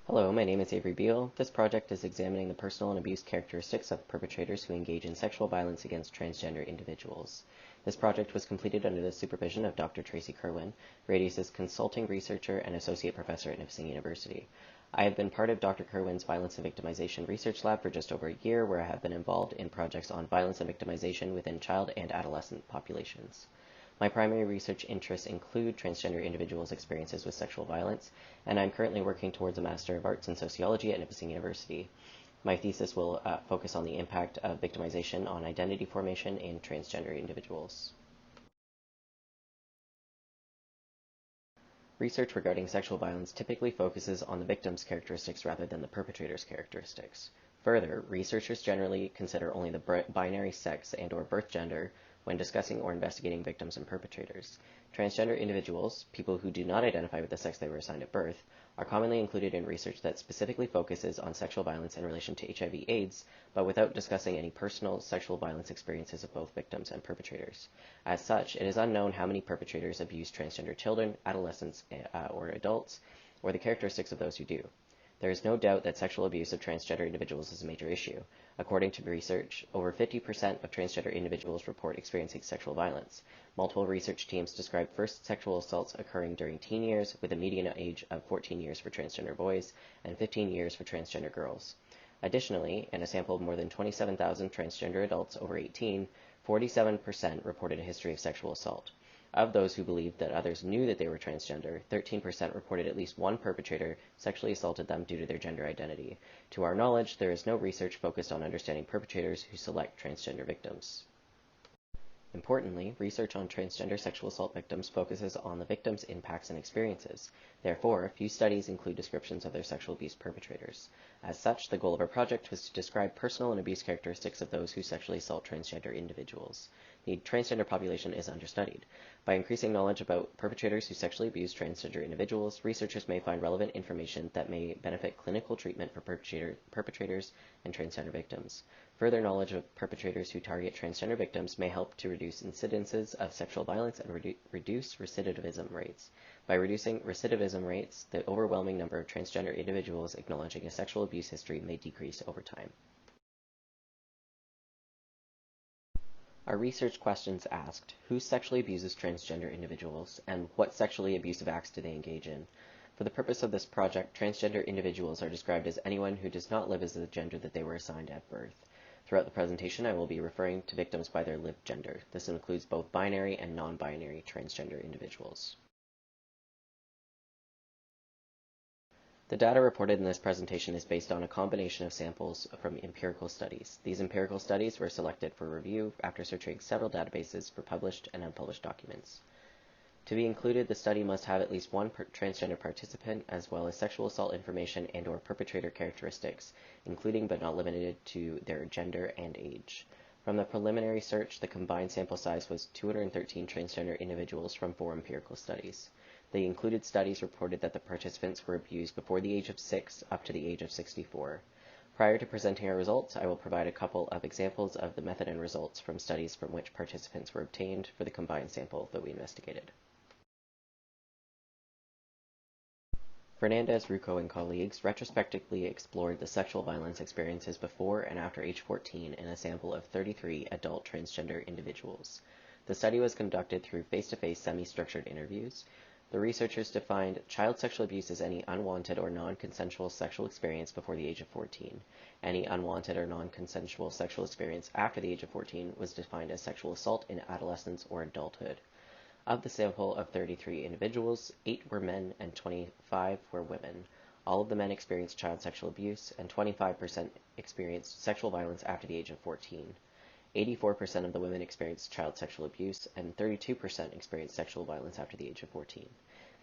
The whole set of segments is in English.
Hello, my name is Avery Beal. This project is examining the personal and abuse characteristics of perpetrators who engage in sexual violence against transgender individuals. This project was completed under the supervision of Dr. Tracy Kerwin, Radius's consulting researcher and associate professor at Nipissing University. I have been part of Dr. Kerwin's Violence and Victimization Research Lab for just over a year, where I have been involved in projects on violence and victimization within child and adolescent populations. My primary research interests include transgender individuals' experiences with sexual violence, and I'm currently working towards a Master of Arts in Sociology at Nipissing University. My thesis will focus on the impact of victimization on identity formation in transgender individuals. Research regarding sexual violence typically focuses on the victim's characteristics rather than the perpetrator's characteristics. Further, researchers generally consider only the binary sex and/or birth gender when discussing or investigating victims and perpetrators. Transgender individuals, people who do not identify with the sex they were assigned at birth, are commonly included in research that specifically focuses on sexual violence in relation to HIV/AIDS, but without discussing any personal sexual violence experiences of both victims and perpetrators. As such, it is unknown how many perpetrators abuse transgender children, adolescents, or adults, or the characteristics of those who do. There is no doubt that sexual abuse of transgender individuals is a major issue. According to research, over 50% of transgender individuals report experiencing sexual violence. Multiple research teams describe first sexual assaults occurring during teen years, with a median age of 14 years for transgender boys and 15 years for transgender girls. Additionally, in a sample of more than 27,000 transgender adults over 18, 47% reported a history of sexual assault. Of those who believed that others knew that they were transgender, 13% reported at least one perpetrator sexually assaulted them due to their gender identity. To our knowledge, there is no research focused on understanding perpetrators who select transgender victims. Importantly, research on transgender sexual assault victims focuses on the victims' impacts and experiences. Therefore, few studies include descriptions of their sexual abuse perpetrators. As such, the goal of our project was to describe personal and abuse characteristics of those who sexually assault transgender individuals. The transgender population is understudied. By increasing knowledge about perpetrators who sexually abuse transgender individuals, researchers may find relevant information that may benefit clinical treatment for perpetrators and transgender victims. Further knowledge of perpetrators who target transgender victims may help to reduce incidences of sexual violence and reduce recidivism rates. By reducing recidivism rates, the overwhelming number of transgender individuals acknowledging a sexual abuse history may decrease over time. Our research questions asked, who sexually abuses transgender individuals, and what sexually abusive acts do they engage in? For the purpose of this project, transgender individuals are described as anyone who does not live as the gender that they were assigned at birth. Throughout the presentation, I will be referring to victims by their lived gender. This includes both binary and non-binary transgender individuals. The data reported in this presentation is based on a combination of samples from empirical studies. These empirical studies were selected for review after searching several databases for published and unpublished documents. To be included, the study must have at least one transgender participant, as well as sexual assault information and/or perpetrator characteristics, including but not limited to their gender and age. From the preliminary search, the combined sample size was 213 transgender individuals from 4 empirical studies. The included studies reported that the participants were abused before the age of 6 up to the age of 64. Prior to presenting our results, I will provide a couple of examples of the method and results from studies from which participants were obtained for the combined sample that we investigated. Fernandez, Rucco, and colleagues retrospectively explored the sexual violence experiences before and after age 14 in a sample of 33 adult transgender individuals. The study was conducted through face-to-face semi-structured interviews. The researchers defined child sexual abuse as any unwanted or non-consensual sexual experience before the age of 14. Any unwanted or non-consensual sexual experience after the age of 14 was defined as sexual assault in adolescence or adulthood. Of the sample of 33 individuals, 8 were men and 25 were women. All of the men experienced child sexual abuse, and 25% experienced sexual violence after the age of 14. 84% of the women experienced child sexual abuse, and 32% experienced sexual violence after the age of 14.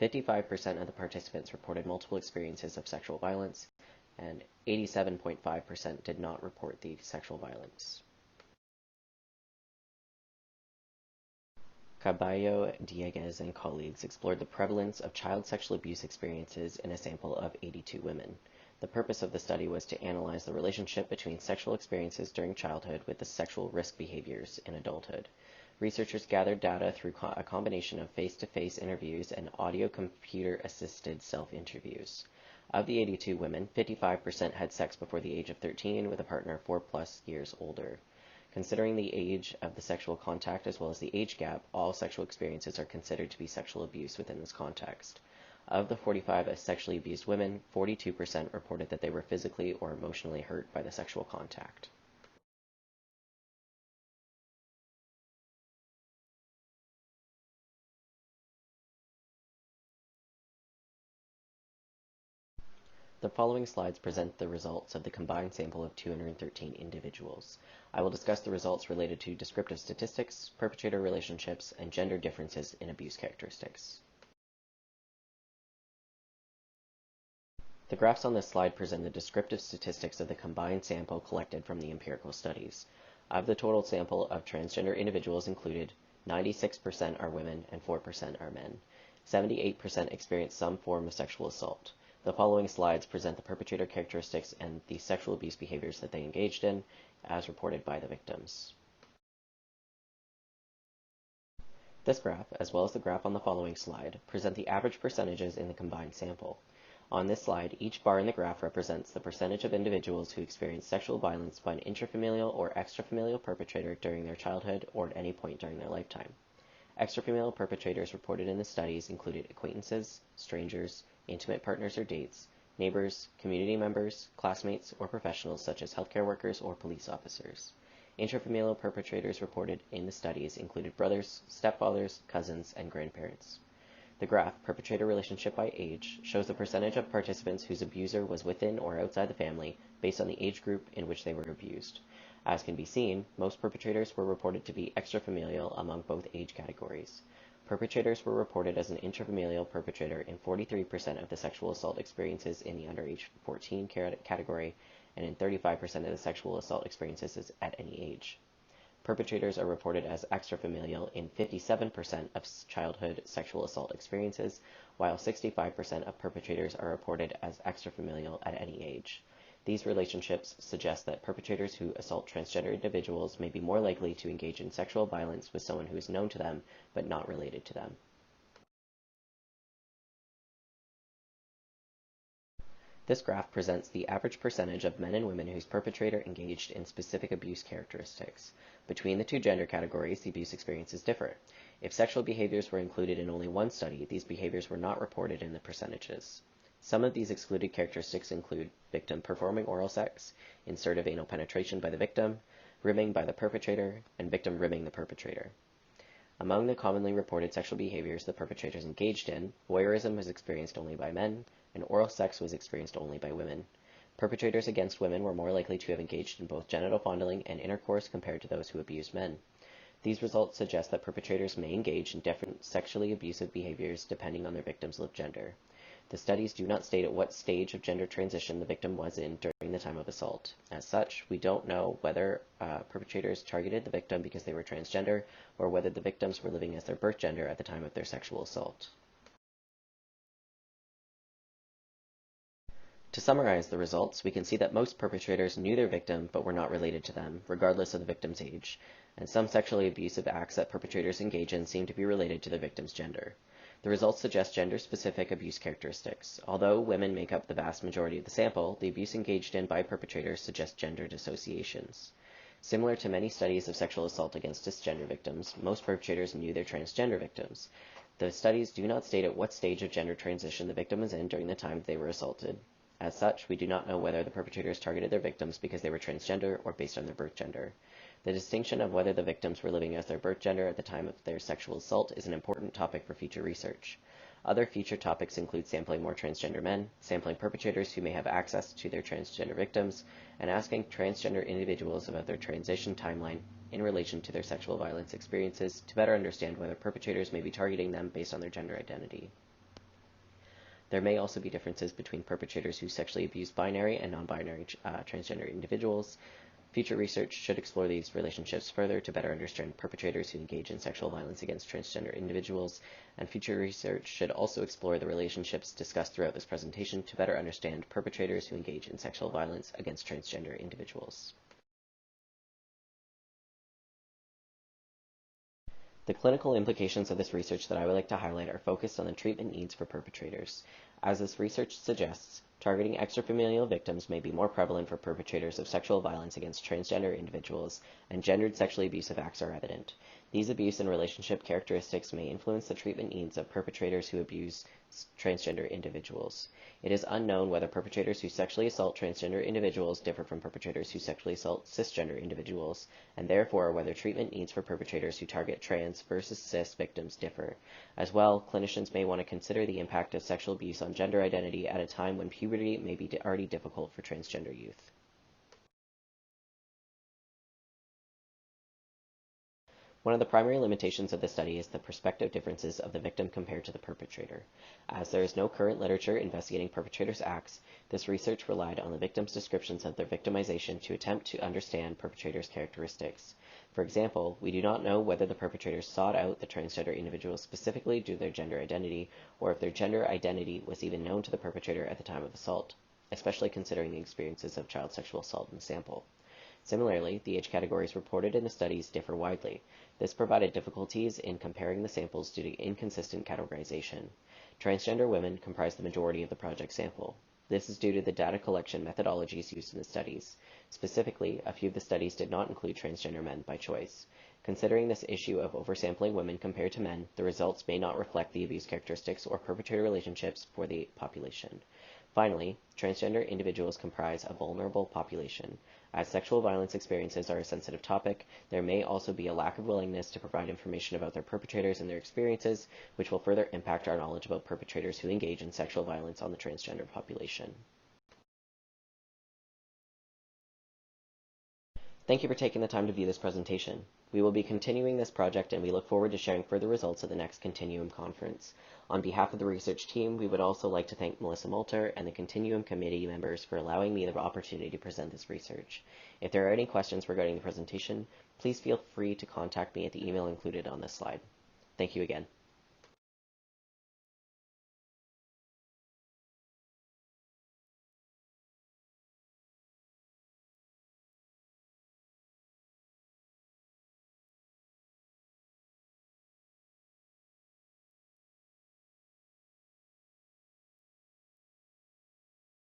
55% of the participants reported multiple experiences of sexual violence, and 87.5% did not report the sexual violence. Caballo, Dieguez, and colleagues explored the prevalence of child sexual abuse experiences in a sample of 82 women. The purpose of the study was to analyze the relationship between sexual experiences during childhood with the sexual risk behaviors in adulthood. Researchers gathered data through a combination of face-to-face interviews and audio computer-assisted self-interviews. Of the 82 women, 55% had sex before the age of 13 with a partner 4+ years older. Considering the age of the sexual contact as well as the age gap, all sexual experiences are considered to be sexual abuse within this context. Of the 45 sexually abused women, 42% reported that they were physically or emotionally hurt by the sexual contact. The following slides present the results of the combined sample of 213 individuals. I will discuss the results related to descriptive statistics, perpetrator relationships, and gender differences in abuse characteristics. The graphs on this slide present the descriptive statistics of the combined sample collected from the empirical studies. Of the total sample of transgender individuals included, 96% are women and 4% are men. 78% experienced some form of sexual assault. The following slides present the perpetrator characteristics and the sexual abuse behaviors that they engaged in, as reported by the victims. This graph, as well as the graph on the following slide, present the average percentages in the combined sample. On this slide, each bar in the graph represents the percentage of individuals who experienced sexual violence by an intrafamilial or extrafamilial perpetrator during their childhood or at any point during their lifetime. Extrafamilial perpetrators reported in the studies included acquaintances, strangers, intimate partners or dates, neighbors, community members, classmates, or professionals such as healthcare workers or police officers. Intrafamilial perpetrators reported in the studies included brothers, stepfathers, cousins, and grandparents. The graph, perpetrator relationship by age, shows the percentage of participants whose abuser was within or outside the family based on the age group in which they were abused. As can be seen, most perpetrators were reported to be extrafamilial among both age categories. Perpetrators were reported as an intrafamilial perpetrator in 43% of the sexual assault experiences in the under age 14 category and in 35% of the sexual assault experiences at any age. Perpetrators are reported as extrafamilial in 57% of childhood sexual assault experiences, while 65% of perpetrators are reported as extrafamilial at any age. These relationships suggest that perpetrators who assault transgender individuals may be more likely to engage in sexual violence with someone who is known to them but not related to them. This graph presents the average percentage of men and women whose perpetrator engaged in specific abuse characteristics. Between the two gender categories, the abuse experiences differ. If sexual behaviors were included in only one study, these behaviors were not reported in the percentages. Some of these excluded characteristics include victim performing oral sex, insertive anal penetration by the victim, rimming by the perpetrator, and victim rimming the perpetrator. Among the commonly reported sexual behaviors the perpetrators engaged in, voyeurism was experienced only by men, and oral sex was experienced only by women. Perpetrators against women were more likely to have engaged in both genital fondling and intercourse compared to those who abused men. These results suggest that perpetrators may engage in different sexually abusive behaviors depending on their victim's lived gender. The studies do not state at what stage of gender transition the victim was in during the time of assault. As such, we don't know whether perpetrators targeted the victim because they were transgender or whether the victims were living as their birth gender at the time of their sexual assault. To summarize the results, we can see that most perpetrators knew their victim but were not related to them, regardless of the victim's age, and some sexually abusive acts that perpetrators engage in seem to be related to the victim's gender. The results suggest gender-specific abuse characteristics. Although women make up the vast majority of the sample, the abuse engaged in by perpetrators suggests gender dissociations. Similar to many studies of sexual assault against cisgender victims, most perpetrators knew their transgender victims. The studies do not state at what stage of gender transition the victim was in during the time they were assaulted. As such, we do not know whether the perpetrators targeted their victims because they were transgender or based on their birth gender. The distinction of whether the victims were living as their birth gender at the time of their sexual assault is an important topic for future research. Other future topics include sampling more transgender men, sampling perpetrators who may have access to their transgender victims, and asking transgender individuals about their transition timeline in relation to their sexual violence experiences to better understand whether perpetrators may be targeting them based on their gender identity. There may also be differences between perpetrators who sexually abuse binary and non-binary transgender individuals. Future research should explore these relationships further to better understand perpetrators who engage in sexual violence against transgender individuals, and future research should also explore the relationships discussed throughout this presentation to better understand perpetrators who engage in sexual violence against transgender individuals. The clinical implications of this research that I would like to highlight are focused on the treatment needs for perpetrators. As this research suggests, Targeting extrafamilial victims may be more prevalent for perpetrators of sexual violence against transgender individuals, and gendered sexually abusive acts are evident. These abuse and relationship characteristics may influence the treatment needs of perpetrators who abuse transgender individuals. It is unknown whether perpetrators who sexually assault transgender individuals differ from perpetrators who sexually assault cisgender individuals, and therefore whether treatment needs for perpetrators who target trans versus cis victims differ. As well, clinicians may want to consider the impact of sexual abuse on gender identity at a time when puberty may be already difficult for transgender youth. One of the primary limitations of the study is the perspective differences of the victim compared to the perpetrator. As there is no current literature investigating perpetrators' acts, this research relied on the victims' descriptions of their victimization to attempt to understand perpetrators' characteristics. For example, we do not know whether the perpetrators sought out the transgender individuals specifically due to their gender identity, or if their gender identity was even known to the perpetrator at the time of assault, especially considering the experiences of child sexual assault in the sample. Similarly, the age categories reported in the studies differ widely. This provided difficulties in comparing the samples due to inconsistent categorization. Transgender women comprise the majority of the project sample. This is due to the data collection methodologies used in the studies. Specifically, a few of the studies did not include transgender men by choice. Considering this issue of oversampling women compared to men, the results may not reflect the abuse characteristics or perpetrator relationships for the population. Finally, transgender individuals comprise a vulnerable population. As sexual violence experiences are a sensitive topic, there may also be a lack of willingness to provide information about their perpetrators and their experiences, which will further impact our knowledge about perpetrators who engage in sexual violence on the transgender population. Thank you for taking the time to view this presentation. We will be continuing this project and we look forward to sharing further results at the next Continuum conference. On behalf of the research team, we would also like to thank Melissa Moulter and the Continuum committee members for allowing me the opportunity to present this research. If there are any questions regarding the presentation, please feel free to contact me at the email included on this slide. Thank you again.